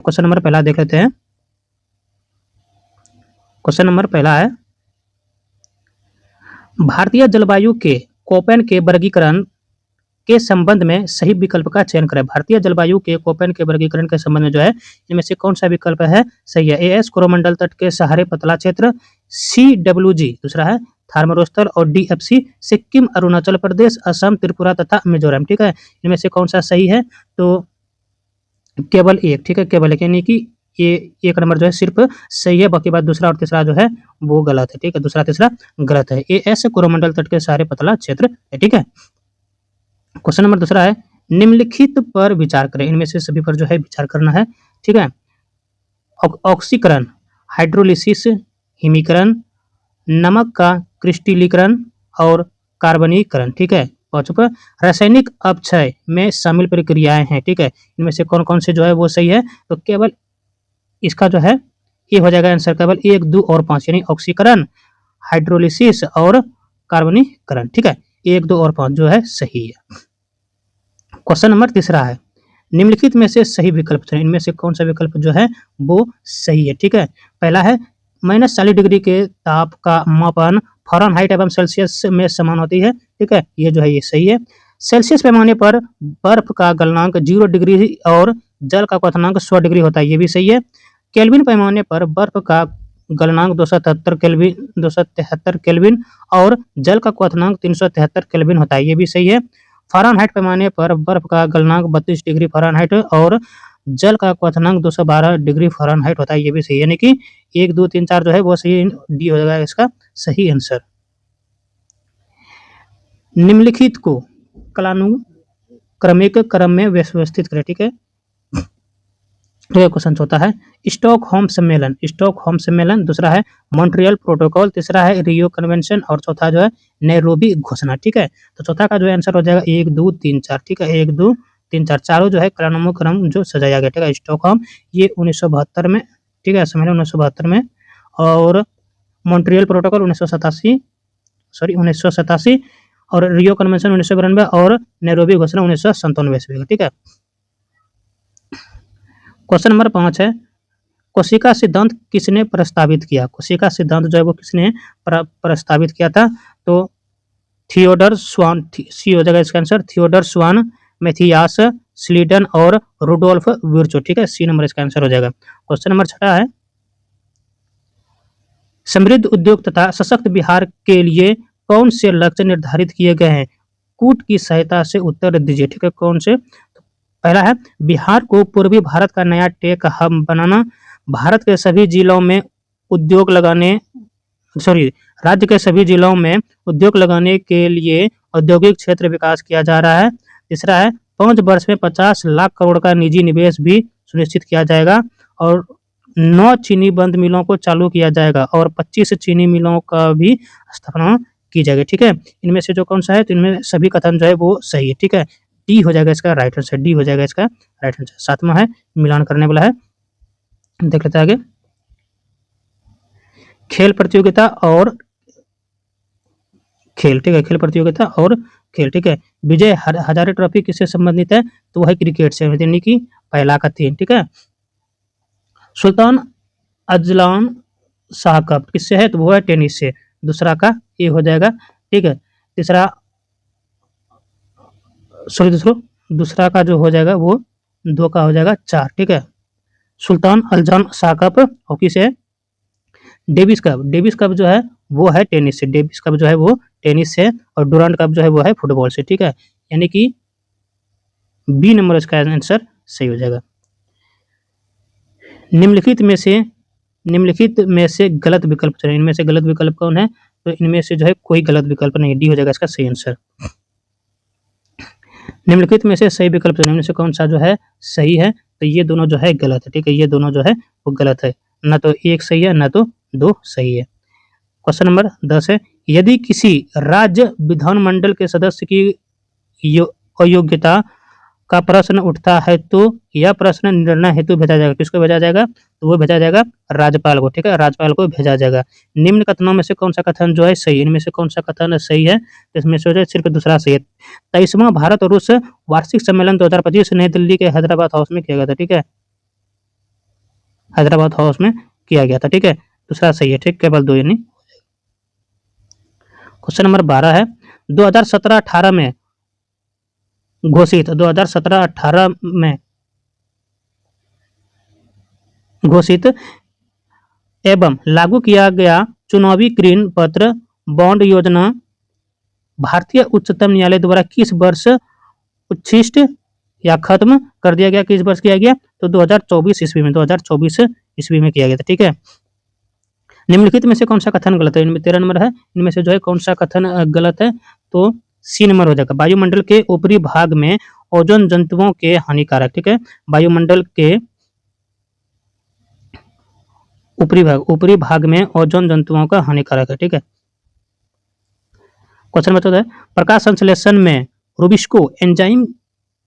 Question number पहला देख लेते हैं। क्वेश्चन नंबर पहला है, भारतीय जलवायु के कोपेन के वर्गीकरण के संबंध में सही विकल्प का चयन करें। भारतीय जलवायु के कोपेन के वर्गीकरण के संबंध में जो है इनमें से कौन सा विकल्प है सही है। ए एस कोरोमंडल तट के सहारे पतला क्षेत्र, सी डब्ल्यू जी दूसरा है थार्मोरोस्तर, और D F C Sikkim, Arunachal Pradesh, Assam, Tripura तथा मिजोरम। ठीक है, इनमें से कौन सा सही है तो केवल एक। ठीक है, केवल एक, यानी कि ये एक नंबर जो है सिर्फ सही है, बाकी बात दूसरा और तीसरा जो है वो गलत है। ठीक है, दूसरा तीसरा गलत है। ए एस कोरोमंडल तट के सहारे पतला क्षेत्र है। ठीक है, क्वेश्चन नंबर दूसरा है, निम्नलिखित पर विचार करें। इनमें से सभी पर जो है विचार करना है। ठीक है, ऑक्सीकरण, हाइड्रोलिसिस, हिमीकरण, नमक का क्रिस्टलीकरण और कार्बनीकरण। ठीक है, पांचों पर रासायनिक अपक्षय में शामिल प्रक्रियाएं हैं। ठीक है, इनमें से कौन कौन से जो है वो सही है तो केवल इसका जो है ये हो जाएगा आंसर, केवल 1, 2 और 5, यानी ऑक्सीकरण, हाइड्रोलिसिस और कार्बनीकरण। ठीक है, 1, 2 और 5 जो है सही है। क्वेश्चन नंबर तीसरा है, निम्नलिखित में से सही विकल्प चुनें। इनमें से कौन सा विकल्प जो है वो सही है। ठीक है, पहला है -40 डिग्री के ताप का मापन फ़ारेनहाइट एवं सेल्सियस में समान होती है। ठीक है, ये जो है ये सही है। सेल्सियस पैमाने पर बर्फ का गलनांक 0 डिग्री और जल का क्वथनांक 100 डिग्री होता है, ये भी सही है। केल्विन पैमाने पर बर्फ का गलनांक 273 केल्विन और जल का क्वथनांक 373 केल्विन होता है, ये भी सही है। फ़ारेनहाइट पैमाने पर बर्फ का गलनांक 32 डिग्री फ़ारेनहाइट और जल का क्वथनांक 212 डिग्री फ़ारेनहाइट होता है, ये भी सही है। यानी कि 1, 2, 3, 4 जो है वो सही, डी हो जाएगा इसका सही आंसर। निम्नलिखित को कालानुक्रमिक क्रम में व्यवस्थित करें। ठीक है, क्वेश्चन चौथा है, स्टॉकहोम सम्मेलन, दूसरा है मॉन्ट्रियल प्रोटोकॉल, तीसरा है रियो कन्वेंशन और चौथा जो है नैरोबी घोषणा। ठीक है, तो चौथा का जो है आंसर हो जाएगा 1, 2, 3, 4। ठीक है, 1, 2, 3, 4 चारों जो है कालानुक्रमिक क्रम जो सजाया गया। ठीक है, स्टॉकहोम ये 1972 में, ठीक है, सम्मेलन 1972 में, और मॉन्ट्रियल प्रोटोकॉल 1987 और रियो कन्वेंशन 1992 और नैरोबी घोषणा 1997 ईस्वी। ठीक है, क्वेश्चन नंबर 5 है, कोशिका सिद्धांत किसने प्रस्तावित किया। कोशिका सिद्धांत जो है वो किसने प्रस्तावित किया था तो थियोडर स्वान, सी हो जाएगा इसका answer, Theodor Schwann, Matthias Schleiden और रुडोल्फ विर्चो। ठीक है, सी नंबर इसका आंसर हो जाएगा। क्वेश्चन नंबर 6 है, समृद्ध उद्योग तथा सशक्त बिहार के लिए कौन से लक्ष्य निर्धारित किए गए हैं, कूट की सहायता से उत्तर दीजिए। ठीक है, कौन से, पहला है बिहार को पूर्वी भारत का नया टेक हब बनाना, भारत के सभी जिलों में उद्योग लगाने, राज्य के सभी जिलों में उद्योग लगाने के लिए औद्योगिक क्षेत्र विकास किया जा रहा है, तीसरा है 5 वर्ष में 50 लाख करोड़ का निजी निवेश भी सुनिश्चित किया जाएगा और 9 चीनी बंद मिलों को चालू किया जाएगा और 25 चीनी मिलों का भी स्थापना की जाएगी। ठीक है, इनमें से जो कौन सा है तो इनमें सभी कथन जो है वो सही है। ठीक है, डी हो जाएगा इसका राइट आंसर, डी हो जाएगा इसका राइट आंसर। 7वां है मिलान करने वाला है, देख लेते हैं आगे। खेल प्रतियोगिता और खेल, ठीक है, खेल प्रतियोगिता और खेल। ठीक है, विजय हजारे ट्रॉफी किससे संबंधित है तो वह क्रिकेट से, यानी कि पहला का 3। ठीक है, सुल्तान अजलान शाह कप किससे है तो वो है टेनिस से, दूसरा का ए हो जाएगा। ठीक है, तीसरा दूसरा का जो हो जाएगा वो 2 का हो जाएगा 4। ठीक है, सुल्तान अल्जान शाह कप हॉकी से है। डेविस कप जो है वो है टेनिस से, डेविस कप जो है वो टेनिस से, और डुरांड कप जो है वो है फुटबॉल से। ठीक है, यानी कि बी नंबर इसका आंसर सही हो जाएगा। निम्नलिखित में से गलत विकल्प चुनें। इनमें से गलत विकल्प कौन है तो इनमें से जो है कोई गलत विकल्प नहीं, डी हो जाएगा इसका सही आंसर। निम्नलिखित में से सही विकल्प चुनें। इनमें से कौन सा जो है सही है तो ये दोनों जो है गलत है। ठीक है, ये दोनों जो है वो गलत है, ना तो 1 सही है ना तो 2 सही है। क्वेश्चन नंबर 10 है, यदि किसी राज्य विधानमंडल के सदस्य की अयोग्यता का प्रश्न उठता है तो यह प्रश्न निर्णय हेतु भेजा जाएगा। किसको भेजा जाएगा तो वो भेजा जाएगा राज्यपाल को। ठीक है, राज्यपाल को भेजा जाएगा। निम्न कथनों में से कौन सा कथन जो है सही है, इनमें से कौन सा कथन सही है तो इसमें से सिर्फ दूसरा सही है। 23वां भारत और रूस वार्षिक सम्मेलन 2025 नई दिल्ली के हैदराबाद हाउस में किया गया था। ठीक है, हैदराबाद हाउस में किया गया था। ठीक है, दूसरा सही है। ठीक, केवल 2 यानी। क्वेश्चन नंबर 12 है 2017-18 में घोषित 2017-18 में घोषित एवं लागू किया गया चुनावी ऋण पत्र बॉन्ड योजना भारतीय उच्चतम न्यायालय द्वारा किस वर्ष उच्छिष्ट या खत्म कर दिया गया? किस वर्ष किया गया? तो 2024 ईस्वी में, 2024 ईस्वी में किया गया था। ठीक है, निम्नलिखित में से कौन सा कथन गलत है? इनमें 13 नंबर है, इनमें से जो है कौन सा कथन गलत है? तो सी नंबर हो जाएगा। वायुमंडल के ऊपरी भाग में ओजोन जंतुओं के हानिकारक। ठीक है, वायुमंडल के ऊपरी भाग में ओजोन जंतुओं का हानिकारक है। ठीक है, क्वेश्चन बता है प्रकाश संश्लेषण में रूबिस्को एंजाइम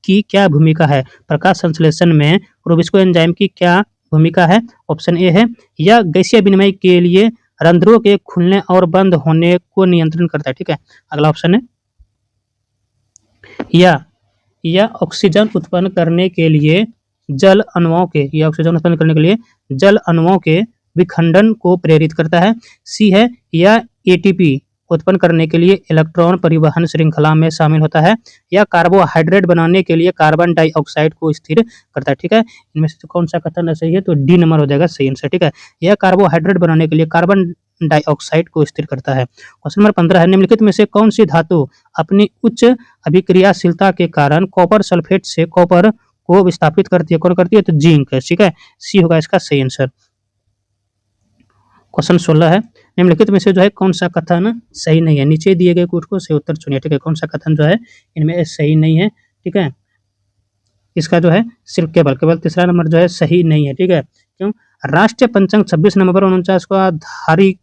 की क्या भूमिका है? प्रकाश संश्लेषण में रूबिस्को एंजाइम की क्या भूमिका है? ऑप्शन ए है यह गैसीय विनिमय के लिए रंध्रों के खुलने और बंद होने को नियंत्रण करता है। ठीक है, अगला ऑप्शन है या ऑक्सीजन उत्पन्न करने के लिए जल अणुओं के विखंडन को प्रेरित करता है। सी है या एटीपी उत्पन्न करने के लिए इलेक्ट्रॉन परिवहन श्रृंखला में शामिल होता है, या कार्बोहाइड्रेट बनाने के लिए कार्बन डाइऑक्साइड को स्थिर करता है। ठीक है, इनमें से कौन सा कथन सही है? तो डी नंबर हो जाएगा सही आंसर। ठीक है, यह कार्बोहाइड्रेट बनाने के लिए कार्बन डाइऑक्साइड को स्थिर करता है। क्वेश्चन नंबर 15 है निम्नलिखित में से कौन सी धातु अपनी उच्च अभिक्रियाशीलता के कारण कॉपर सल्फेट से कॉपर को विस्थापित करती है? कौन करती है? तो जिंक। ठीक है, सी होगा इसका सही आंसर। क्वेश्चन 16 है निम्नलिखित में से जो है कौन सा कथन सही नहीं है? नीचे दिए गए कुछ को सही उत्तर चुनिए। ठीक है, कौन सा कथन जो है इनमें सही नहीं है? ठीक है, इसका जो है सिर्फ केवल तीसरा नंबर जो है सही नहीं है। ठीक है, क्यों? राष्ट्रीय पंचांग 26 नवंबर 49 को आधिकारिक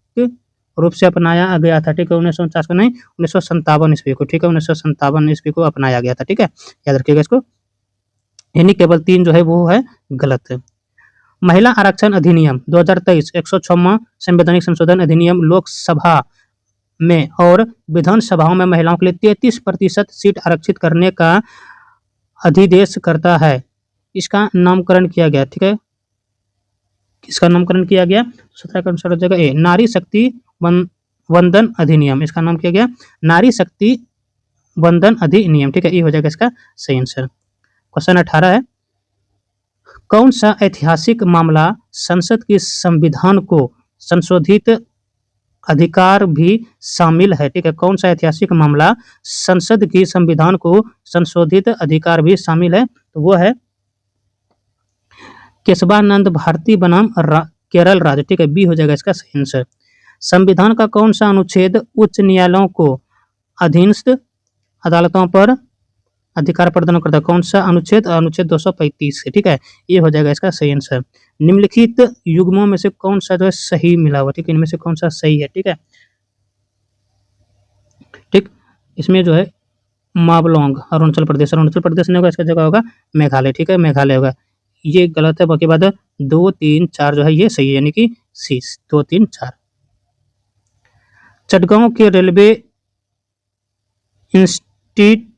रूप से अपनाया गया था। ठीक है, 1949 को नहीं, 1957 ईस्वी को। ठीक है, 1957 ईस्वी को अपनाया गया था। ठीक है, याद रखिएगा इसको। यानी केवल 3 जो है वो है गलत है। महिला आरक्षण अधिनियम 2023 106वां संवैधानिक संशोधन अधिनियम लोकसभा में और विधानसभाओं में महिलाओं के लिए 33% सीट आरक्षित करने का अधिदेश करता है। इसका नामकरण किया गया। ठीक है, किसका नामकरण किया गया? 17 का अनुसार हो जाएगा ए नारी शक्ति वंदन अधिनियम। इसका नाम किया गया नारी शक्ति वंदन अधिनियम। ठीक है, ये हो जाएगा इसका सही आंसर। क्वेश्चन 18 है कौन सा ऐतिहासिक मामला संसद के संविधान को संशोधित अधिकार भी शामिल है? ठीक है, कौन सा ऐतिहासिक मामला संसद की संविधान को संशोधित अधिकार भी शामिल है? तो वो है केशवानंद भारती बनाम केरल राज्य। ठीक है, बी हो जाएगा इसका सही आंसर। संविधान का कौन सा अनुच्छेद उच्च न्यायालयों को अधीनस्थ अदालतों पर अधिकार प्रदान करता है? कौन सा अनुच्छेद? अनुच्छेद 235 है। ठीक है, ये हो जाएगा इसका सही आंसर। निम्नलिखित युग्मों में से कौन सा जो है सही मिला हुआ? ठीक है, इनमें से कौन सा सही है? ठीक है, ठीक, इसमें जो है मावलोंग अरुणाचल प्रदेश नहीं होगा, इसका जगह होगा मेघालय। ठीक है, मेघालय होगा, ये गलत है। बाकी बात 2, 3, 4 जो है ये सही है, यानी कि सी 2, 3, 4। चटगांव के रेलवे इंस्टीट्यूट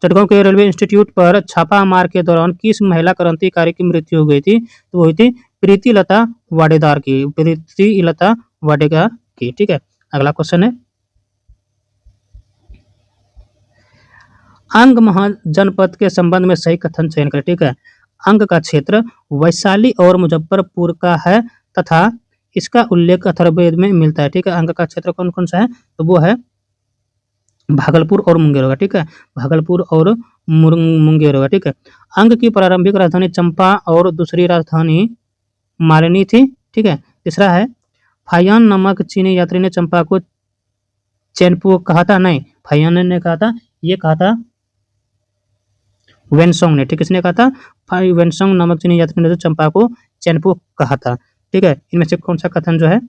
चटगांव के रेलवे इंस्टीट्यूट पर छापा मार के दौरान किस महिला क्रांतिकारी की मृत्यु हो गई थी? तो वही थी प्रीति लता वाडेदार की। ठीक है, अगला क्वेश्चन है अंग महाजनपद के संबंध में सही कथन चयन करें। ठीक है, अंग का क्षेत्र वैशाली और मुजफ्फरपुर का है तथा इसका उल्लेख अथर्ववेद में मिलता है। ठीक है, अंग का क्षेत्र कौन कौन सा है? तो वो है भागलपुर और मुंगेर होगा। ठीक है, भागलपुर और मुंगेर होगा। ठीक है, अंग की प्रारंभिक राजधानी चंपा और दूसरी राजधानी मालिनी थी। ठीक है, तीसरा है फायान नामक चीनी यात्री ने चंपा को चैनपू कहा था। नहीं, फायान ने कहा था, ये कहा था वेनसोंग ने। ठीक, किसने कहा था? वेनसोंग नामक चीनी यात्री ने चंपा को चैनपू कहा था। ठीक है, इनमें से कौन सा कथन जो है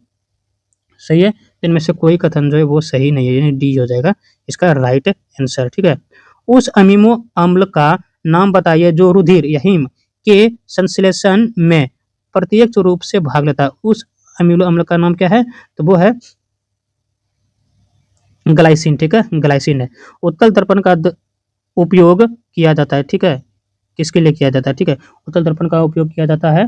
सही है? इनमें से कोई कथन जो है वो सही नहीं है, यानी डी हो जाएगा इसका राइट आंसर। ठीक है, उस अमीनो अम्ल का नाम बताइए जो रुधिर या हिम के संश्लेषण में प्रत्यक्ष रूप से भाग लेता है। उस अमीनो अम्ल का नाम क्या है? तो वो है ग्लाइसिन। ठीक है, ग्लाइसिन है। उत्तल दर्पण का उपयोग किया जाता है। ठीक है, किसके लिए किया जाता है, ठीक है। उत्तल दर्पण का उपयोग किया जाता है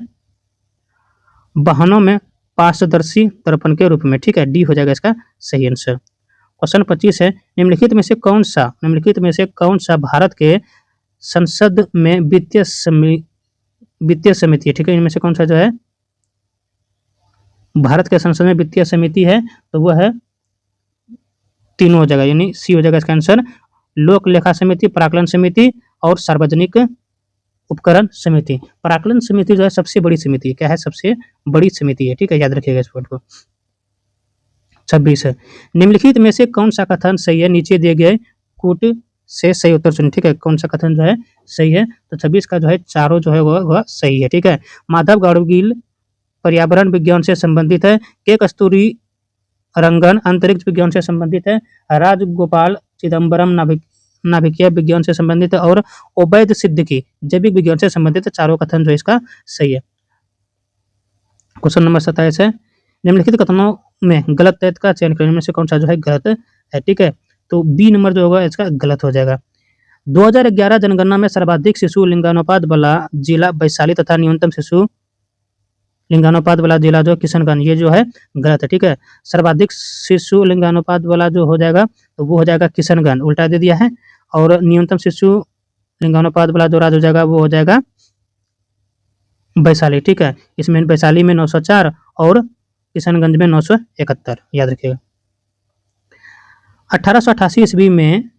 वाहनों में पारदर्शी दर्पण के रूप में, ठीक है। डी हो जाएगा इसका सही आंसर। क्वेश्चन 25 है, निम्नलिखित में से कौन सा भारत के संसद में वित्तीय समिति है, ठीक है। इनमें से कौन सा जो है भारत के संसद में वित्तीय समिति है, तो वह है तीनों हो जाएगा, यानी सी हो जाएगा इसका आंसर। लोक लेखा समिति, प्राक्कलन समिति और सार्वजनिक उपकरण समिति। प्राक्कलन समिति जो है सबसे बड़ी समिति है, क्या है, सबसे बड़ी समिति है, ठीक है, याद रखिएगा इस पॉइंट को। 26 है, निम्नलिखित में से कौन सा कथन सही है, नीचे दिए गए कूट से सही उत्तर चुनें, ठीक है। कौन सा कथन जो है सही है, तो 26 का जो है चारों जो है वह सही है, ठीक है। माधव गाडगिल पर्यावरण विज्ञान से संबंधित है, के कस्तूरी रंगन अंतरिक्ष विज्ञान से संबंधित है, राजगोपाल चिदम्बरम नाभिकीय विज्ञान से संबंधित है और ओवैद सिद्दीकी जैविक विज्ञान से संबंधित है। चारों कथन जो इसका सही है। क्वेश्चन नंबर 27 है, निम्नलिखित कथनों में गलत तथ्य का चयन करने में से कौन सा जो है गलत है, ठीक है। तो बी नंबर जो होगा इसका गलत हो जाएगा। 2011 जनगणना में सर्वाधिक शिशु लिंगानुपात वाला जिला वैशाली तथा न्यूनतम शिशु लिंगानुपात वाला जिला जो किशनगंज, ये जो है गलत है, ठीक है। सर्वाधिक शिशु लिंगानुपात वाला जो हो जाएगा तो वो हो जाएगा किशनगंज, उल्टा दे दिया है। और न्यूनतम शिशु लिंगानुपात वाला जो राज्य हो जाएगा वो हो जाएगा वैशाली, ठीक है। इसमें वैशाली में 904 और किशनगंज में 971, याद रखिएगा। 1888 ईस्वी में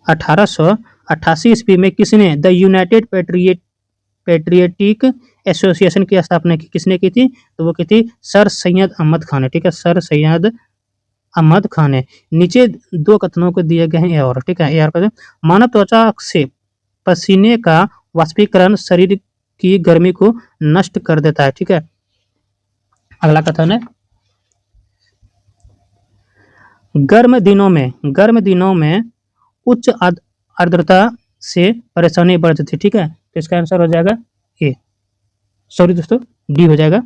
1888 ईस्वी में किसने द यूनाइटेड पेट्रियटिक एसोसिएशन की स्थापना की, किसने की थी, तो वो की थी सर सैयद अहमद खान, ठीक है, सर सैयद अहमद खान है। नीचे दो कथनों को दिए गए हैं और, ठीक है। यार मानव त्वचा से पसीने का वाष्पीकरण शरीर की गर्मी को नष्ट कर देता है, ठीक है। अगला कथन है, गर्म दिनों में उच्च आर्द्रता से परेशानी बढ़ जाती है, ठीक है। तो इसका आंसर हो जाएगा ए, सॉरी दोस्तों डी हो जाएगा।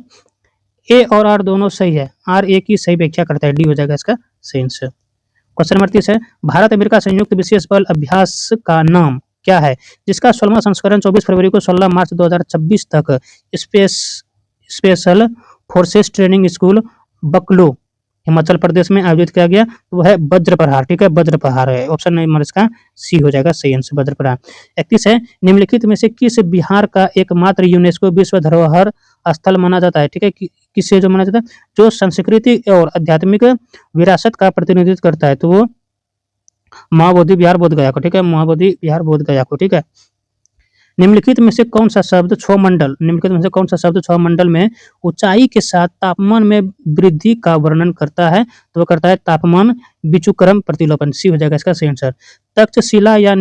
ए और आर दोनों सही है, आर ए की सही व्याख्या करता है, डी हो जाएगा इसका सही आंसर। क्वेश्चन नंबर 30 है, भारत अमेरिका संयुक्त विशेष बल अभ्यास का नाम क्या है, जिसका 16वां संस्करण 24 फरवरी को 16 मार्च 2026 तक स्पेशल फोर्सेस ट्रेनिंग स्कूल बकलो हिमाचल प्रदेश में आयोजित किया गया, तो वह है वज्र प्रहार, ठीक है, वज्र प्रहार है। ऑप्शन नंबर इसका सी हो जाएगा सही आंसर, वज्र प्रहार। 31 है, निम्नलिखित में से किस बिहार का एकमात्र यूनेस्को विश्व धरोहर स्थल माना जाता है, ठीक है। किससे जो माना जाता है, जो संस्कृति और आध्यात्मिक विरासत का प्रतिनिधित्व करता है, तो वो महाबोधि बिहार बोधगया को, ठीक है, महाबोधि बिहार बोधगया को, ठीक है। निम्नलिखित में से कौन सा शब्द छौमंडल में ऊंचाई के साथ तापमान में वृद्धि का वर्णन करता है, तो वो करता है तापमान विचुक्रम प्रतिलोपन, सी हो जाएगा इसका सही आंसर। तक्षशिला या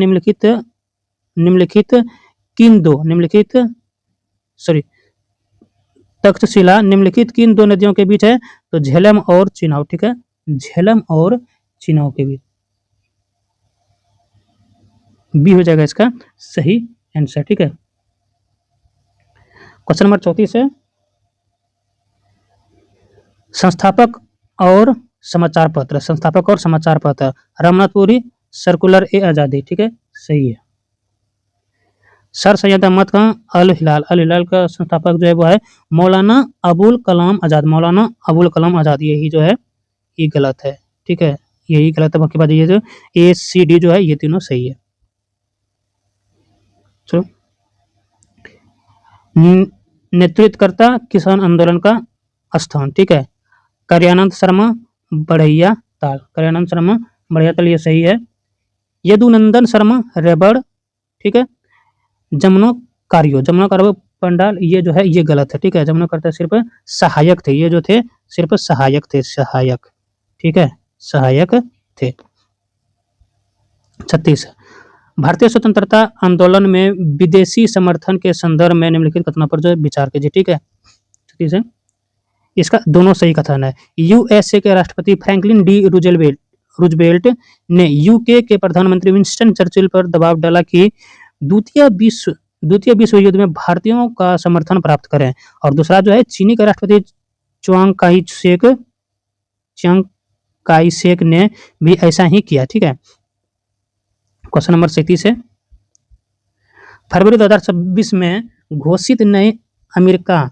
तक्षशिला निम्नलिखित किन दो नदियों के बीच है, तो झेलम और चिनाब, ठीक है, झेलम और चिनाब के बीच, बी हो जाएगा इसका सही आंसर, ठीक है। क्वेश्चन नंबर 34 है, संस्थापक और समाचार पत्र रामनाथपुरी सर्कुलर ए आजादी, ठीक है, सही है। सर सैयद अहमद खान अल हिलाल का संस्थापक जो है वो है मौलाना अबुल कलाम आजाद, यही जो है ये गलत है, ठीक है, यही गलत है। बाकी बात ये जो ए सी डी जो है ये तीनों सही है। चलो, नेतृत्वकर्ता किसान आंदोलन का स्थान, ठीक है, कार्यानंद शर्मा बढ़ैया ताल, ये सही है। यदुनंदन शर्मा रेबड़, ठीक है। जमुना कार्यो पंडाल, ये जो है ये गलत है, ठीक है। जमुनाकर्ता सिर्फ सहायक थे, ये जो थे सिर्फ सहायक थे, ठीक है, सहायक थे। 36 भारतीय स्वतंत्रता आंदोलन में विदेशी समर्थन के संदर्भ में निम्नलिखित कथनों पर जो विचार कीजिए, ठीक है। 36 है, इसका दोनों सही कथन है। यूएसए के राष्ट्रपति फ्रैंकलिन डी रूजवेल्ट ने यूके के प्रधानमंत्री विंस्टन चर्चिल पर दबाव डाला कि द्वितीय विश्व युद्ध में भारतीयों का समर्थन प्राप्त करें। और दूसरा जो है चीनी के राष्ट्रपति काइसेक ने भी ऐसा ही किया। ठीक है, क्वेश्चन नंबर 37 है, फरवरी 2026 में घोषित नए अमेरिका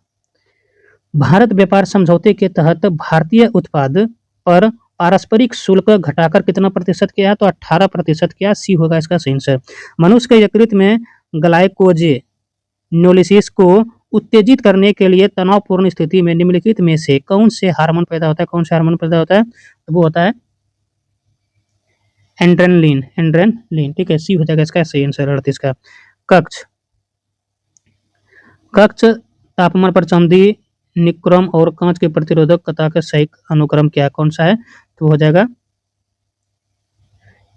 भारत व्यापार समझौते के तहत भारतीय उत्पाद पर पारस्परिक शुल्क घटाकर कितना प्रतिशत किया है? तो 18% किया। सी होगा इसका सही आंसर। मनुष्य के यकृत में ग्लाइकोजेनोलिसिस को उत्तेजित करने के लिए तनावपूर्ण स्थिति में निम्नलिखित में से कौन से हार्मोन पैदा होता है? कौन से हार्मोन पैदा होता है? तो वो होता है एड्रेनलिन। ठीक है, सी हो जाएगा इसका सही आंसर 38 का। कक्ष तापमान पर चांदी, निक्रोम और कांच की प्रतिरोधकता का सही अनुक्रम क्या कौन सा है? तो हो जाएगा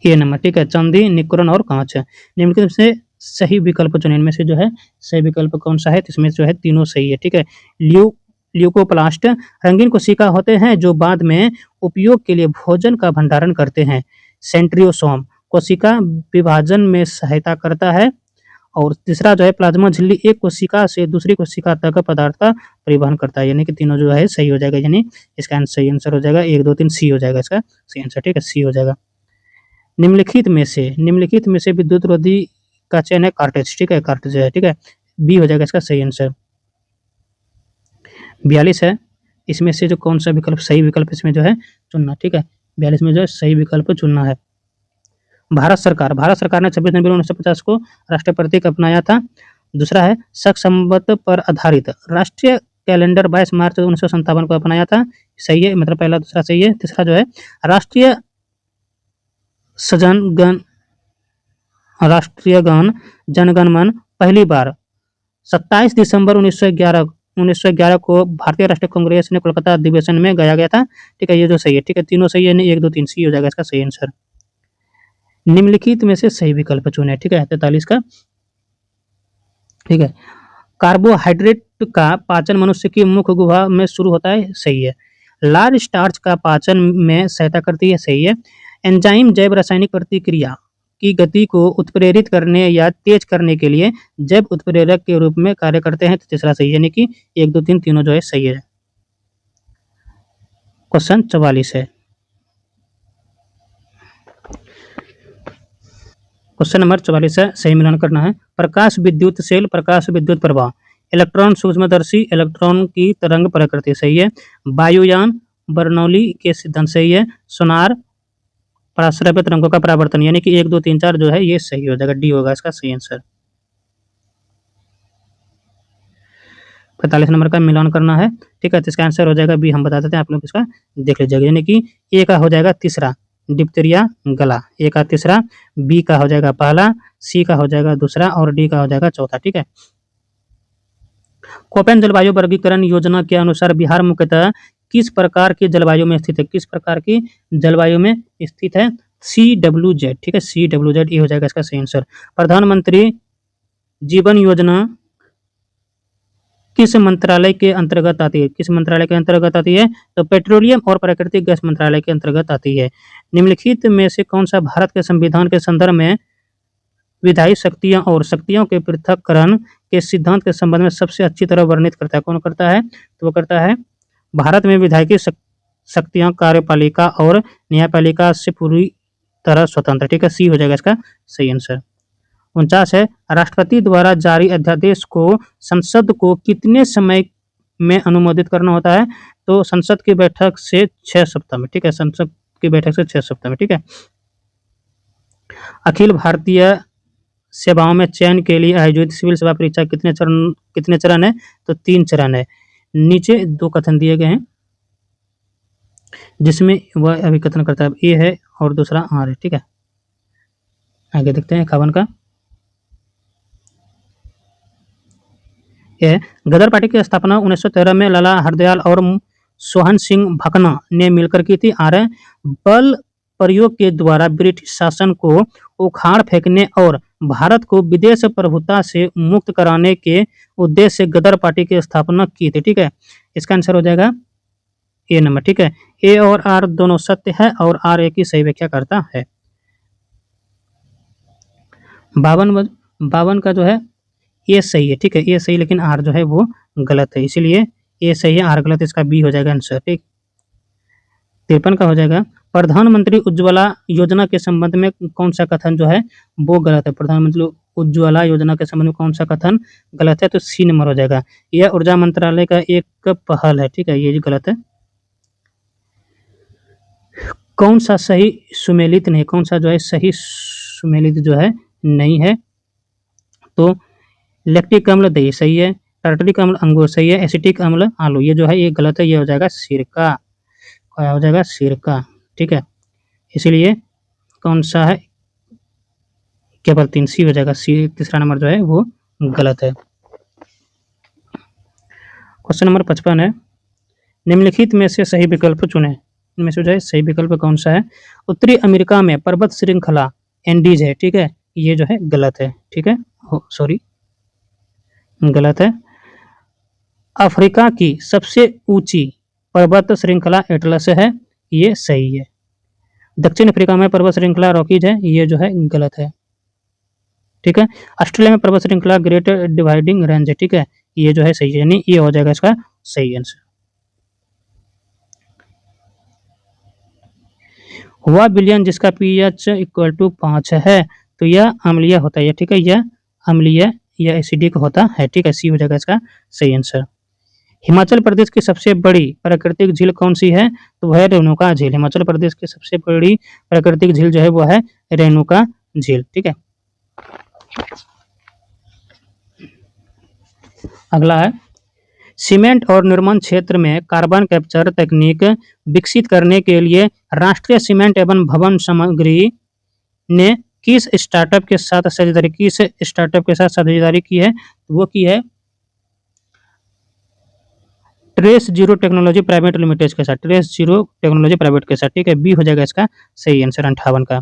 ए नंबर। ठीक है, चांदी, निक्रोम और कांच। निम्नलिखित से सही विकल्प चुनें। इनमें से जो है सही विकल्प कौन सा है? तो इसमें जो है तीनों सही है। ठीक है, ल्यूकोप्लास्ट रंगीन कोशिका होते हैं जो बाद में उपयोग के लिए भोजन का भंडारण करते हैं। सेंट्रियोसोम कोशिका विभाजन में सहायता करता है। और तीसरा जो है प्लाज्मा झिल्ली एक कोशिका से दूसरी कोशिका तक पदार्थ का परिवहन करता है। यानी कि तीनों जो है सही हो जाएगा, यानी इसका सही आंसर हो जाएगा 1 2 3 सी हो जाएगा इसका सही आंसर। ठीक है, सी हो जाएगा। निम्नलिखित में से विद्युत रोधी का चयन है कार्टेज। ठीक है, कार्टेज है। ठीक है, बी हो जाएगा इसका सही आंसर। 42 है, इसमें से जो कौन सा विकल्प सही विकल्प इसमें जो है चुनना। ठीक है, 42 में जो है सही विकल्प चुनना है। भारत सरकार ने 26 जनवरी 1950 को राष्ट्रीय प्रतीक अपनाया था। दूसरा है शक संवत पर आधारित राष्ट्रीय कैलेंडर 22 मार्च 1957 को अपनाया था। सही है, मतलब पहला दूसरा सही है। तीसरा जो है राष्ट्रीय गान जनगण मन पहली बार 27 दिसंबर 1911 को भारतीय राष्ट्रीय कांग्रेस ने कोलकाता अधिवेशन में गाया गया था। ठीक है, ये जो सही है। ठीक है, तीनों सही है, 1 2 3 सी हो जाएगा इसका सही आंसर। निम्नलिखित में से सही विकल्प चुने। ठीक है, 43 का। ठीक है, कार्बोहाइड्रेट का पाचन मनुष्य की मुख्य गुहा में शुरू होता है। सही है। लार्ज स्टार्च का पाचन में सहायता करती है। सही है। एंजाइम जैव रासायनिक प्रतिक्रिया की गति को उत्प्रेरित करने या तेज करने के लिए जैव उत्प्रेरक के रूप में कार्य करते हैं। तो तीसरा सही है, यानी कि 1 2 3 तीनों जो है सही है। क्वेश्चन 44 है, क्वेश्चन नंबर 44 है, सही मिलान करना है। प्रकाश विद्युत सेल, प्रकाश विद्युत प्रवाह, इलेक्ट्रॉन सूक्ष्मदर्शी, इलेक्ट्रॉन की तरंग प्रकृति। सही है। वायुयान, बर्नौली के सिद्धांत। सही है। सोनार, पराश्रवित रंगों का परावर्तन। यानी कि 1 2 3 4 जो है ये सही हो जाएगा, डी होगा इसका सही आंसर। 45 नंबर का मिलान करना है। ठीक है, तो इसका आंसर हो जाएगा बी। हम बता देते हैं, आप लोग इसका देख लीजिएगा। यानी कि ए का हो जाएगा तीसरा डिप्थीरिया गला, ए का तीसरा, बी का हो जाएगा पहला, सी का हो जाएगा दूसरा और डी का हो जाएगा चौथा। ठीक है, कोपेन जलवायु वर्गीकरण योजना के अनुसार बिहार मुख्यतः किस प्रकार की जलवायु में स्थित है? किस प्रकार की जलवायु में स्थित है? CWZ। ठीक है, CWZ ये हो जाएगा इसका सही आंसर। प्रधानमंत्री जीवन योजना किस मंत्रालय के अंतर्गत आती है? किस मंत्रालय के अंतर्गत आती है? तो पेट्रोलियम और प्राकृतिक गैस मंत्रालय के अंतर्गत आती है। निम्नलिखित में से कौन सा भारत के संविधान के संदर्भ में विधायी शक्तियां और शक्तियों के पृथक्करण के सिद्धांत के संबंध में सबसे अच्छी तरह वर्णित करता है? कौन करता है? तो वो करता है भारत में विधायी शक्तियां कार्यपालिका और न्यायपालिका से पूरी तरह स्वतंत्र। ठीक है, सी हो जाएगा इसका सही आंसर। 49 है, राष्ट्रपति द्वारा जारी अध्यादेश को संसद को कितने समय में अनुमोदित करना होता है? तो संसद की बैठक से 6 सप्ताह में। ठीक है, संसद की बैठक से 6 सप्ताह में। ठीक है, अखिल भारतीय सेवाओं में चयन के लिए आयोजित सिविल सेवा परीक्षा कितने चरण है? तो 3 चरण है। नीचे 2 कथन दिए गए हैं जिसमें वह अभी कथन करता है, ए है और दूसरा आर है। ठीक है, आगे देखते हैं 51 का। यह गदर पार्टी की स्थापना 1913 में लाला हरदयाल और सोहन सिंह भकना ने मिलकर की थी। आर है बल प्रयोग के द्वारा ब्रिटिश शासन को उखाड़ फेंकने और भारत को विदेश प्रभुता से मुक्त कराने के उद्देश्य से गदर पार्टी की स्थापना की थी। ठीक है, इसका आंसर हो जाएगा ए नंबर। ठीक है, ए और आर दोनों सत्य है और आर ए की सही व्याख्या करता है। 52 का जो है ये सही है। ठीक है, ये सही, लेकिन आर जो है वो गलत है, इसीलिए ये सही है, आर गलत, इसका बी हो जाएगा आंसर। ठीक, 53 का हो जाएगा। प्रधानमंत्री उज्ज्वला योजना के संबंध में कौन सा कथन जो है वो गलत है? प्रधानमंत्री उज्ज्वला योजना के संबंध में कौन सा कथन गलत है? तो सी नंबर हो जाएगा। यह ऊर्जा मंत्रालय का एक पहल है, ठीक है, ये गलत है। कौन सा सही सुमेलित नहीं, कौन सा जो है सही सुमेलित जो है नहीं है? तो लैक्टिक अम्ल दही सही है, टार्टरिक अम्ल अंगूर सही है, एसिटिक अम्ल आलू, ये जो है ये गलत है, ये हो जाएगा सिरका, क्या हो जाएगा? सिरका, ठीक है। इसीलिए कौन सा है? केवल 3 सी हो जाएगा, सी तीसरा नंबर जो है वो गलत है। क्वेश्चन नंबर 55 है, निम्नलिखित में से सही विकल्प चुनें। इनमें से जो है सही विकल्प कौन सा है? उत्तरी अमेरिका में पर्वत श्रृंखला एंडीज है, ठीक है, ये जो है गलत है, ठीक है, सॉरी गलत है। अफ्रीका की सबसे ऊंची पर्वत श्रृंखला एटलस है, ये सही है। दक्षिण अफ्रीका में पर्वत श्रृंखला रॉकीज है, ये जो है गलत है, ठीक है। ऑस्ट्रेलिया में पर्वत श्रृंखला ग्रेट डिवाइडिंग रेंज है, ठीक है, ये जो है सही है, यानी ये हो जाएगा इसका सही आंसर। हुआ विलयन जिसका पीएच इक्वल टू 5 है, तो यह अम्लीय होता है, ठीक है, यह अम्लीय या एसिडिक होता है, ठीक है, सी हो जाएगा इसका सही आंसर। हिमाचल प्रदेश की सबसे बड़ी प्राकृतिक झील कौन सी है? तो वह है रेणुका झील। हिमाचल प्रदेश की सबसे बड़ी प्राकृतिक झील जो है वो है रेणुका झील, ठीक है। अगला है, सीमेंट और निर्माण क्षेत्र में कार्बन कैप्चर तकनीक विकसित करने के लिए राष्ट्रीय सीमेंट एवं भवन सामग्री ने किस स्टार्टअप के साथ साझेदारी की है? वो की है trace zero technology private limited के साथ, ट्रेस जीरो टेक्नोलॉजी प्राइवेट के साथ, ठीक है, बी हो जाएगा इसका सही आंसर 58 का।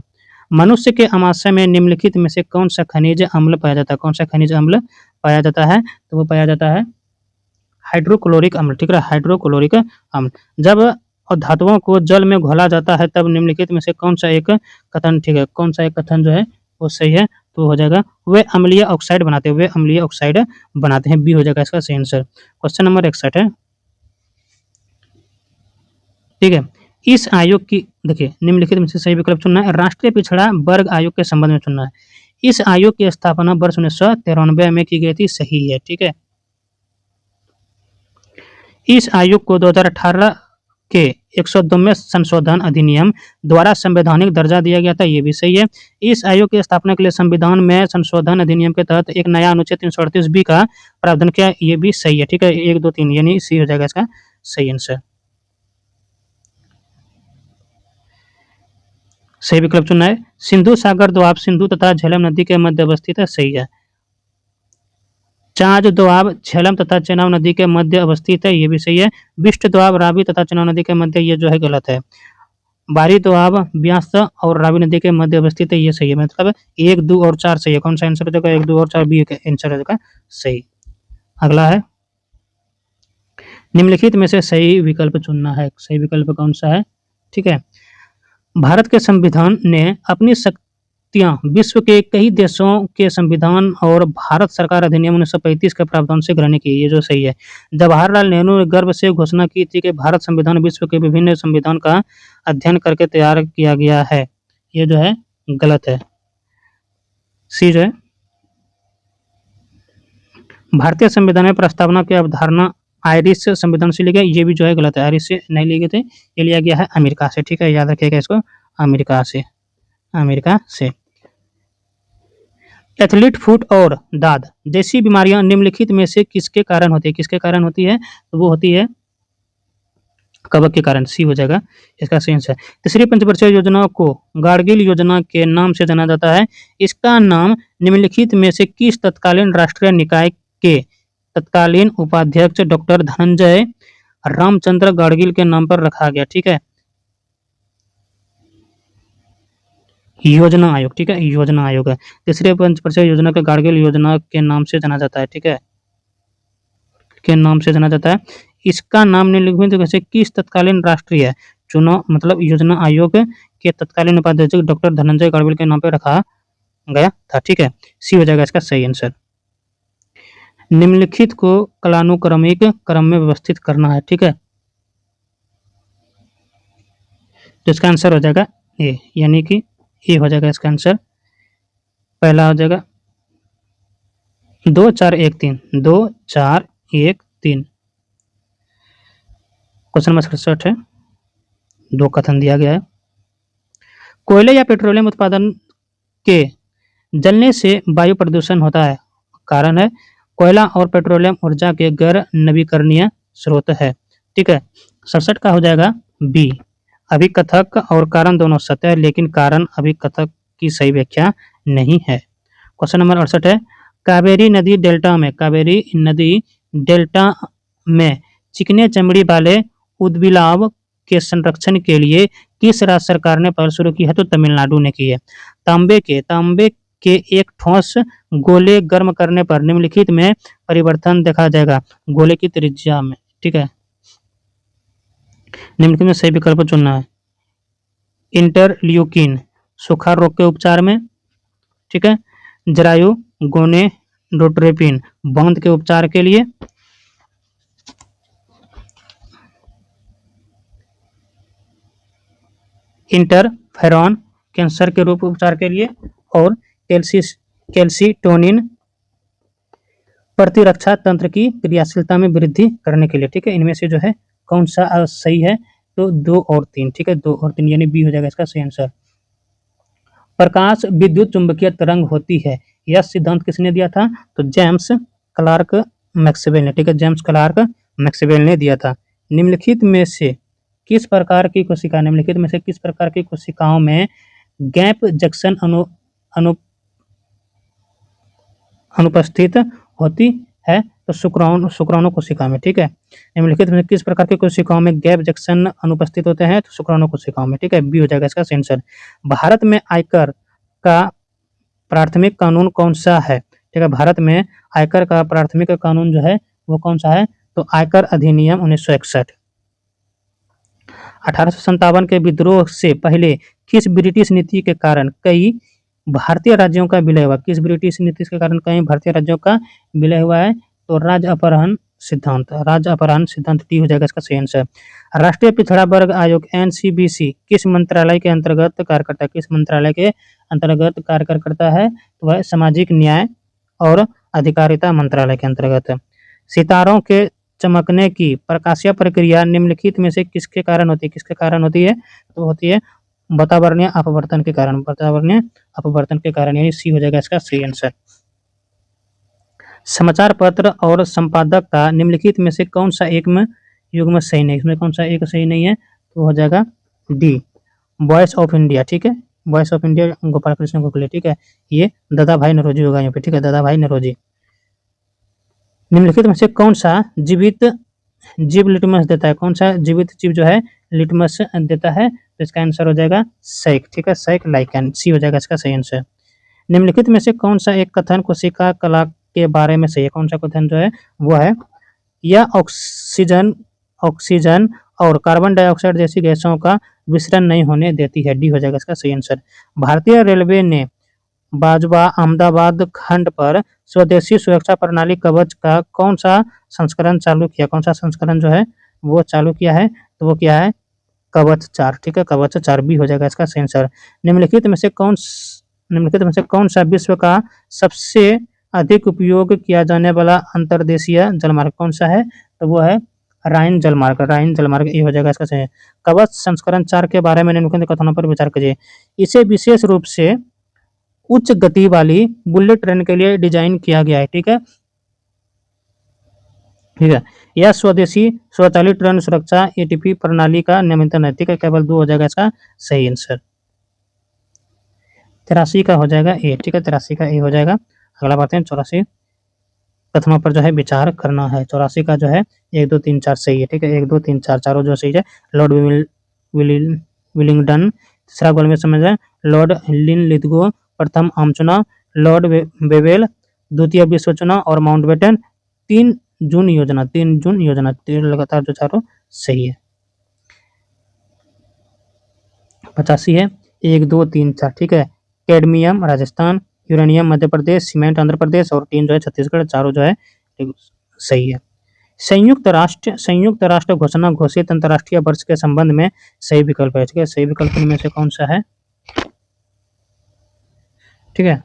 मनुष्य के आमाशय में निम्नलिखित में से कौन सा खनिज अम्ल पाया जाता है? कौन सा खनिज अम्ल पाया जाता है? तो वो पाया जाता है हाइड्रोक्लोरिक अम्ल, ठीक है, हाइड्रोक्लोरिक अम्ल। जब धातुओं को जल में घोला जाता है तब निम्नलिखित में से कौन सा एक कथन, ठीक है, कौन सा एक कथन जो है वो सही है? तो हो जाएगा वे अम्लीय ऑक्साइड बनाते हैं, वे अम्लीय ऑक्साइड बनाते हैं, बी हो जाएगा इसका सही आंसर। क्वेश्चन नंबर 61 है, ठीक है, इस आयोग की, देखिए, निम्नलिखित में से सही विकल्प चुनना है। राष्ट्रीय पिछड़ा वर्ग आयोग के संबंध में चुनना है। इस आयोग की स्थापना वर्ष 1993 में की गई थी, सही है, ठीक है। इस आयोग को 2018 के 102वें संशोधन अधिनियम द्वारा संवैधानिक दर्जा दिया गया था, ये भी सही है। इस आयोग की स्थापना के लिए संविधान में संशोधन अधिनियम के तहत एक नया अनुच्छेद 338 बी का प्रावधान किया, ये भी सही है, ठीक है, 1, 2, 3 यानी सी हो जाएगा इसका सही आंसर। सही विकल्प चुनना है। सिंधु सागर दोआब सिंधु तथा झेलम नदी के मध्य अवस्थित है, सही है। चांज दोआब झेलम तथा चेनाब नदी के मध्य अवस्थित है, ये भी सही है। बिष्ट दोआब रावी तथा चेनाब नदी के मध्य, ये जो है गलत है। बारी दोआब ब्यास और रावी नदी के मध्य अवस्थित है, ये सही है। मतलब 1, 2 और 4 सही है। कौन सा आंसर हो जाएगा? 1, 2 और 4 बी का आंसर हो जाएगा सही। अगला है, निम्नलिखित में से सही विकल्प चुनना है। सही विकल्प कौन सा है? ठीक है, भारत के संविधान ने अपनी शक्तियां विश्व के कई देशों के संविधान और भारत सरकार अधिनियम 1935 के प्रावधान से ग्रहण की, ये जो सही है। जवाहरलाल नेहरू ने गर्व से घोषणा की थी कि भारत संविधान विश्व के विभिन्न संविधान का अध्ययन करके तैयार किया गया है, ये जो है गलत है। सी जो है, भारतीय संविधान में प्रस्तावना की अवधारणा आयरिश संविधान से ली गई, ये भी जो है गलत है। आयरिश से नहीं लिए गए थे, ये लिया गया है अमेरिका से, ठीक है, याद रखिएगा इसको, अमेरिका से, अमेरिका से। एथलीट फुट और दाद जैसी बीमारियां निम्नलिखित में से किसके कारण होती है? किसके कारण होती है? तो वो होती है कवक के कारण, सी हो जाएगा इसका सही आंसर। तीसरी पंचवर्षीय योजना को गाडगिल योजना के नाम से जाना जाता है। इसका नाम निम्नलिखित में से किस तत्कालीन राष्ट्रीय निकाय के तत्कालीन उपाध्यक्ष डॉक्टर धनंजय रामचंद्र गाडगिल के नाम पर रखा गया, ठीक है। योजना आयोग, ठीक है, योजना आयोग है। तीसरे पंचवर्षीय योजना को गाडगिल योजना के नाम से जाना जाता है, ठीक है, के नाम से जाना जाता है। इसका नाम निम्नलिखित में से किस तत्कालीन राष्ट्रीय चुनाव मतलब योजना आयोग के तत्कालीन उपाध्यक्ष डॉक्टर धनंजय गाडगिल के नाम पर रखा गया था, ठीक है, सी हो जाएगा इसका सही आंसर। निम्नलिखित को कालानुक्रमिक क्रम में व्यवस्थित करना है, ठीक है। तो इसका आंसर हो जाएगा ए, यानी कि ए हो जाएगा इसका आंसर। पहला हो जाएगा 2 4 1 3, 2 4 1 3। क्वेश्चन नंबर 67 है, दो कथन दिया गया है। कोयले या पेट्रोलियम उत्पादन के जलने से वायु प्रदूषण होता है। कारण है कोयला और पेट्रोलियम ऊर्जा के गैर नवीकरणीय स्रोत है। ठीक है, 67 का हो जाएगा बी। अभिकथक और कारण दोनों सत्य है, लेकिन कारण अभिकथक की सही व्याख्या नहीं है। क्वेश्चन नंबर 68 है, कावेरी नदी डेल्टा में चिकने चमड़ी वाले उद्भिलाव के संरक्षण के लिए किस राज्य सरकार ने पहल शुरू की है? तो तमिलनाडु ने की है। तांबे के एक ठोस गोले गर्म करने पर निम्नलिखित में परिवर्तन देखा जाएगा गोले की त्रिज्या में। ठीक है, निम्नलिखित में सही विकल्प चुनना है। इंटरल्यूकिन सूखा रोग के उपचार में। ठीक है, जरायु गोनेडोट्रोपिन बौंद के उपचार के लिए, इंटरफेरॉन कैंसर के रूप उपचार के लिए, और कैल्सिटोनिन प्रतिरक्षा तंत्र की क्रियाशीलता में वृद्धि करने के लिए। ठीक है, इनमें से जो है कौन सा सही है? तो 2 और 3। ठीक है, 2 और 3 यानी बी हो जाएगा इसका सही आंसर। प्रकाश विद्युत चुंबकीय तरंग होती है, यह सिद्धांत किसने दिया था? तो जेम्स क्लार्क मैक्सवेल ने। ठीक है, जेम्स क्लार्क मैक्सवेल ने दिया था। निम्नलिखित में से किस प्रकार की कोशिकाओं में गैप जंक्शन अनुपस्थित होती है? तो शुक्राणु कोशिका में। ठीक है, निम्नलिखित में किस प्रकार की कोशिकाओं में गैप जंक्शन अनुपस्थित होते हैं? तो शुक्राणु कोशिकाओं में। ठीक है, बी हो जाएगा इसका सही आंसर। भारत में आयकर का प्राथमिक कानून कौन सा है? ठीक है, भारत में आयकर का प्राथमिक कानून जो है वो कौन सा है? तो आयकर अधिनियम 1961। 1857 के विद्रोह से पहले किस ब्रिटिश नीति के कारण कई भारतीय राज्यों का विलय हुआ? किस ब्रिटिश नीति के कारण कई भारतीय राज्यों का विलय हुआ है? तो राज्य अपहरण सिद्धांत डी हो जाएगा इसका सही आंसर। राष्ट्रीय पिछड़ा वर्ग आयोग एनसीबीसी किस मंत्रालय के अंतर्गत कार्य करता है? किस मंत्रालय के अंतर्गत कार्य करता है? तो वह सामाजिक न्याय और अधिकारिता मंत्रालय के अंतर्गत है। सितारों के चमकने की प्रकाशीय प्रक्रिया निम्नलिखित में से किसके कारण होती है? तो होती है वातावरणीय अपवर्तन के कारण, यानी सी हो जाएगा इसका सही आंसर। समाचार पत्र और संपादकता निम्नलिखित में से कौन सा एक में युग्म सही नहीं? इसमें कौन सा एक सही नहीं है? तो हो जाएगा डी, वॉइस ऑफ इंडिया। ठीक है, voice of India Gopal Krishna Gokhale. ठीक है, ये दादा भाई नौरोजी होगा यहाँ पे। ठीक है, दादा भाई नौरोजी। निम्नलिखित में से कौन सा जीवित जीव लिटमस देता है? कौन सा जीवित जीव जो है लिटमस देता है? तो इसका आंसर हो जाएगा सैक। ठीक है, सैक लाइकेन, सी हो जाएगा इसका सही आंसर। निम्नलिखित में से कौन सा एक कथन कोशिका कला के बारे में सही है? कौन सा कथन जो है वो है यह ऑक्सीजन और कार्बन डाइऑक्साइड जैसी गैसों का विसरण नहीं होने देती है? डी हो जाएगा इसका सही आंसर। भारतीय रेलवे ने बाजवा अहमदाबाद खंड पर स्वदेशी सुरक्षा प्रणाली कवच का कौन सा संस्करण चालू किया? कौन सा संस्करण जो है वो चालू किया है? तो वो क्या है? कवच 4। ठीक है, कवच 4 भी हो जाएगा इसका सही आंसर। निम्नलिखित में से कौन सा विश्व का सबसे अधिक उपयोग किया जाने वाला अंतर्देशीय जलमार्ग कौन सा है? तो वो है राइन जलमार्ग। ये हो जाएगा इसका सही। कवच संस्करण 4 के बारे में निम्नलिखित कथनों पर विचार कीजिए। इसे विशेष रूप से उच्च गति वाली बुलेट ट्रेन के लिए डिजाइन किया गया है। ठीक है, यह स्वदेशी स्वचालित ट्रेन सुरक्षा एटीपी प्रणाली का नियंत्रण है। ठीक है, केवल 2 हो जाएगा इसका सही आंसर। 83 का हो जाएगा ए। ठीक है, 83 का ए हो जाएगा। अगला बात है 84 कथनों पर जो है विचार करना है। 84 का जो है 1 2 3 4 सही है। ठीक है, 1 2 3 4 चारों जो सही है। लॉर्ड विलिंगडन तीसरा गोल में समझ है। लॉर्ड लिनलिथगो प्रथम आम चुनाव, लॉर्ड वेवेल द्वितीय विश्व चुनाव और माउंटबेटन 3 जून योजना लगातार जो चारों सही है। 85 है 1 2 3 4। ठीक है, cadmium Rajasthan, uranium Madhya Pradesh, cement Andhra Pradesh और 3 जो है छत्तीसगढ़, चारों जो है सही है। संयुक्त राष्ट्र घोषणा घोषित अंतर्राष्ट्रीय वर्ष के संबंध में सही विकल्प है। ठीक है, सही विकल्प इनमें से कौन सा है? ठीक है,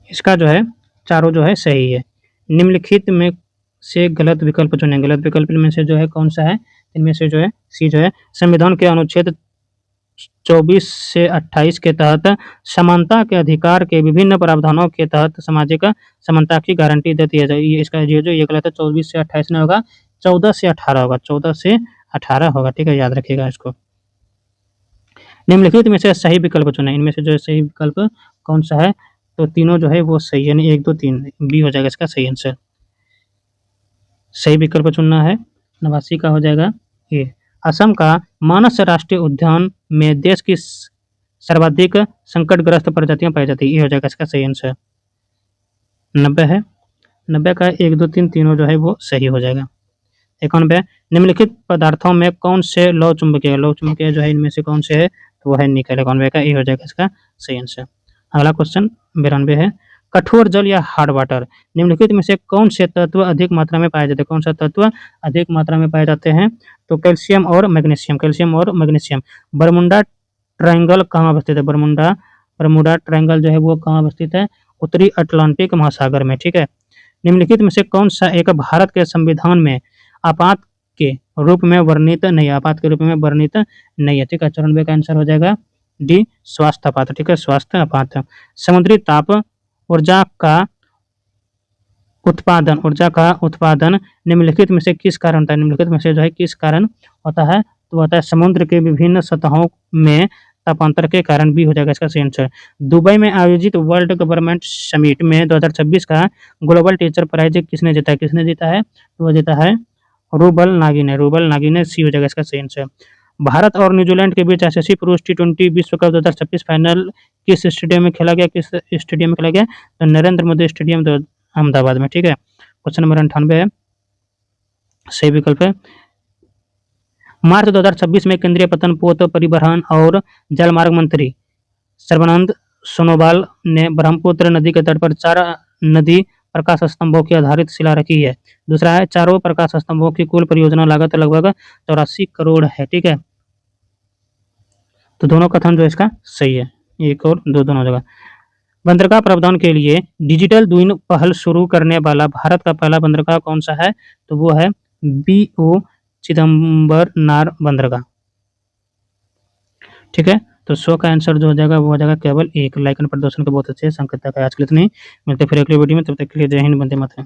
इसका जो है चारों जो है सही है। निम्नलिखित में से गलत विकल्प चुने। गलत विकल्प में से जो है कौन सा है? इनमें से जो है सी जो है, संविधान के अनुच्छेद 24 से 28 के तहत समानता के अधिकार के विभिन्न प्रावधानों के तहत सामाजिक समानता की गारंटी देती है। ये इसका ये गलत है, 24 से 28 नहीं होगा, 14 से 18 होगा, 14 से 18 होगा। ठीक है, याद रखिएगा इसको। निम्नलिखित में से सही विकल्प चुने। इनमें से जो है सही विकल्प कौन सा है? तो तीनों जो है वो सही है, यानी 1, 2, 3 बी हो जाएगा इसका सही आंसर। सही विकल्प चुनना है। 89 का हो जाएगा ये। असम का मानस राष्ट्रीय उद्यान में देश की सर्वाधिक संकटग्रस्त प्रजातियां पाई जाती है। ये हो जाएगा इसका सही आंसर। 90 है। 90 का 1, 2, 3 तीनों जो है वो सही हो जाएगा। 91 निम्नलिखित पदार्थों में कौन से लौह चुंबकीय जो है इनमें से कौन से है? तो वो है निकल। 91 का ये हो जाएगा इसका सही आंसर। अगला क्वेश्चन 92 है। कठोर जल या हार्ड वाटर निम्नलिखित में से कौन से तत्व अधिक मात्रा में पाए जाते हैं? कौन सा तत्व अधिक मात्रा में पाए जाते हैं? तो कैल्शियम और मैग्नीशियम। बरमुडा ट्रायंगल कहाँ अवस्थित है? बरमुडा ट्रायंगल जो है वो कहाँ अवस्थित है? उत्तरी अटलांटिक महासागर में। ठीक है, निम्नलिखित में से कौन सा एक भारत के संविधान में आपात के रूप में वर्णित नहीं है? ठीक है, 94 का आंसर हो जाएगा डी, स्वास्थ्य आपात। ठीक है, स्वास्थ्य आपात। समुद्री ताप ऊर्जा का उत्पादन निम्नलिखित में से किस कारण होता है? निम्नलिखित में से जो है किस कारण होता है? तो होता है समुद्र के विभिन्न सतहों में तापांतर के कारण। भी हो जाएगा इसका सही आंसर। दुबई में आयोजित वर्ल्ड गवर्नमेंट समिट में 2026 का ग्लोबल टीचर प्राइज किसने जीता है? तो वो जीता है रूबल नागी ने। सी हो जाएगा इसका सही आंसर। भारत और न्यूजीलैंड के बीच आईसीसी पुरुष T20 विश्व कप 2026 फाइनल किस स्टेडियम में खेला गया? तो नरेंद्र मोदी स्टेडियम अहमदाबाद में। ठीक है, क्वेश्चन नंबर 98 है, सही विकल्प है। मार्च 2026 में केंद्रीय पतन पोत परिवहन और जलमार्ग मंत्री सर्बानंद सोनोवाल ने ब्रह्मपुत्र नदी के तट पर 4 नदी प्रकाश स्तंभों की आधारित शिला रखी है। दूसरा है, चारों प्रकाश स्तंभों की कुल परियोजना लागत लगभग 84 करोड़ है। ठीक है, तो दोनों कथन जो इसका सही है, 1 और 2 दोनों जगह। बंदरगाह प्रावधान के लिए डिजिटल द्वीन पहल शुरू करने वाला भारत का पहला बंदरगाह कौन सा है? तो वो है BO चिदम्बरनार बंदरगाह। ठीक है, तो 100 का आंसर जो हो जाएगा वो हो जाएगा केवल 1। लाइक एंड प्रदर्शन के बहुत अच्छे संकेत है। आज के लिए इतनी, मिलते फिर अगली वीडियो में, तब तक के लिए जय हिंद, वंदे मातरम।